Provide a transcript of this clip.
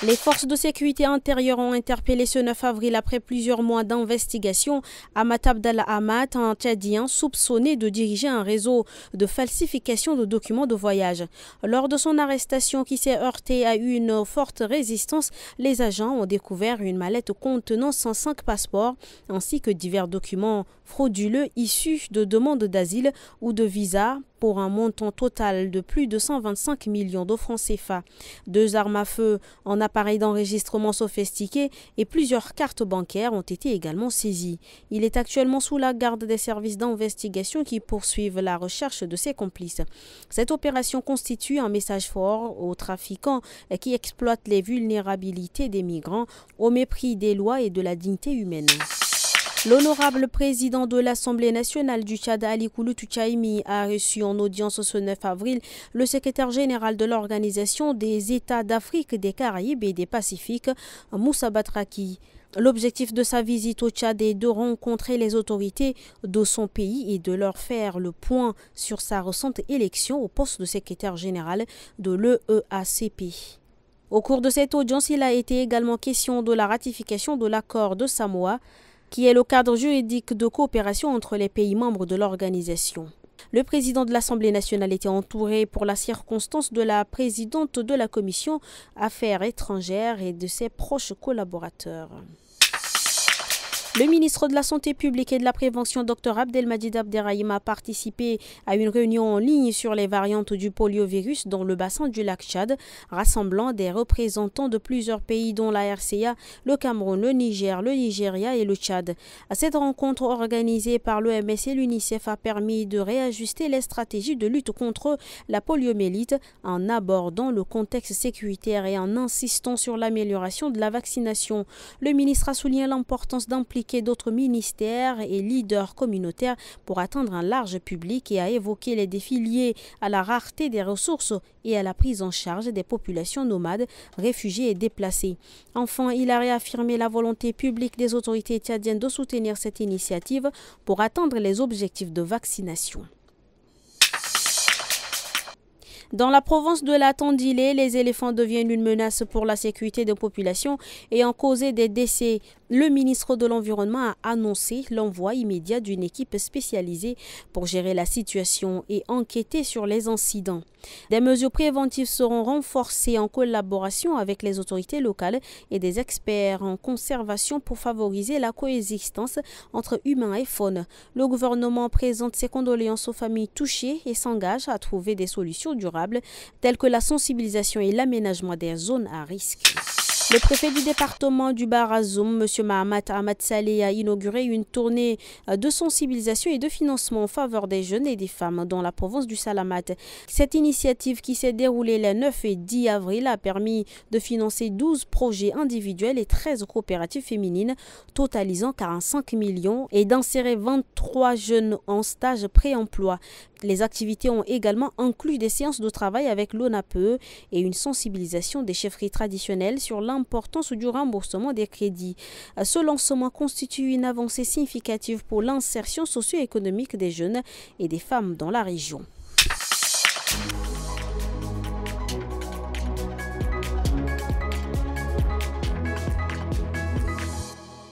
Les forces de sécurité intérieure ont interpellé ce 9 avril après plusieurs mois d'investigation Amat Abdallah Amat, un Tchadien soupçonné de diriger un réseau de falsification de documents de voyage. Lors de son arrestation qui s'est heurtée à une forte résistance, les agents ont découvert une mallette contenant 105 passeports ainsi que divers documents frauduleux issus de demandes d'asile ou de visa pour un montant total de plus de 125 millions de francs CFA. 2 armes à feu, un appareil d'enregistrement sophistiqué et plusieurs cartes bancaires ont été également saisies. Il est actuellement sous la garde des services d'investigation qui poursuivent la recherche de ses complices. Cette opération constitue un message fort aux trafiquants qui exploitent les vulnérabilités des migrants au mépris des lois et de la dignité humaine. L'honorable président de l'Assemblée nationale du Tchad, Ali Kouloutou Tchaimi, a reçu en audience ce 9 avril le secrétaire général de l'Organisation des États d'Afrique, des Caraïbes et des Pacifiques, Moussa Batraki. L'objectif de sa visite au Tchad est de rencontrer les autorités de son pays et de leur faire le point sur sa récente élection au poste de secrétaire général de l'EEACP. Au cours de cette audience, il a été également question de la ratification de l'accord de Samoa, qui est le cadre juridique de coopération entre les pays membres de l'organisation. Le président de l'Assemblée nationale était entouré pour la circonstance de la présidente de la Commission Affaires étrangères et de ses proches collaborateurs. Le ministre de la Santé publique et de la Prévention, Dr Abdelmadjid Abderrahim, a participé à une réunion en ligne sur les variantes du poliovirus dans le bassin du lac Tchad, rassemblant des représentants de plusieurs pays dont la RCA, le Cameroun, le Niger, le Nigeria et le Tchad. Cette rencontre organisée par l'OMS et l'UNICEF a permis de réajuster les stratégies de lutte contre la poliomyélite en abordant le contexte sécuritaire et en insistant sur l'amélioration de la vaccination. Le ministre a souligné l'importance d'impliquer d'autres ministères et leaders communautaires pour atteindre un large public et a évoqué les défis liés à la rareté des ressources et à la prise en charge des populations nomades, réfugiées et déplacées. Enfin, il a réaffirmé la volonté publique des autorités tchadiennes de soutenir cette initiative pour atteindre les objectifs de vaccination. Dans la province de la Tandilé, les éléphants deviennent une menace pour la sécurité des populations et ont causé des décès. Le ministre de l'Environnement a annoncé l'envoi immédiat d'une équipe spécialisée pour gérer la situation et enquêter sur les incidents. Des mesures préventives seront renforcées en collaboration avec les autorités locales et des experts en conservation pour favoriser la coexistence entre humains et faune. Le gouvernement présente ses condoléances aux familles touchées et s'engage à trouver des solutions durables telles que la sensibilisation et l'aménagement des zones à risque. Le préfet du département du Barazoum, M. Mahamat Ahmad Saleh, a inauguré une tournée de sensibilisation et de financement en faveur des jeunes et des femmes dans la province du Salamat. Cette initiative qui s'est déroulée les 9 et 10 avril a permis de financer 12 projets individuels et 13 coopératives féminines, totalisant 45 millions et d'insérer 23 jeunes en stage pré-emploi. Les activités ont également inclus des séances de travail avec l'ONAPE et une sensibilisation des chefferies traditionnelles sur l'importance du remboursement des crédits. Ce lancement constitue une avancée significative pour l'insertion socio-économique des jeunes et des femmes dans la région.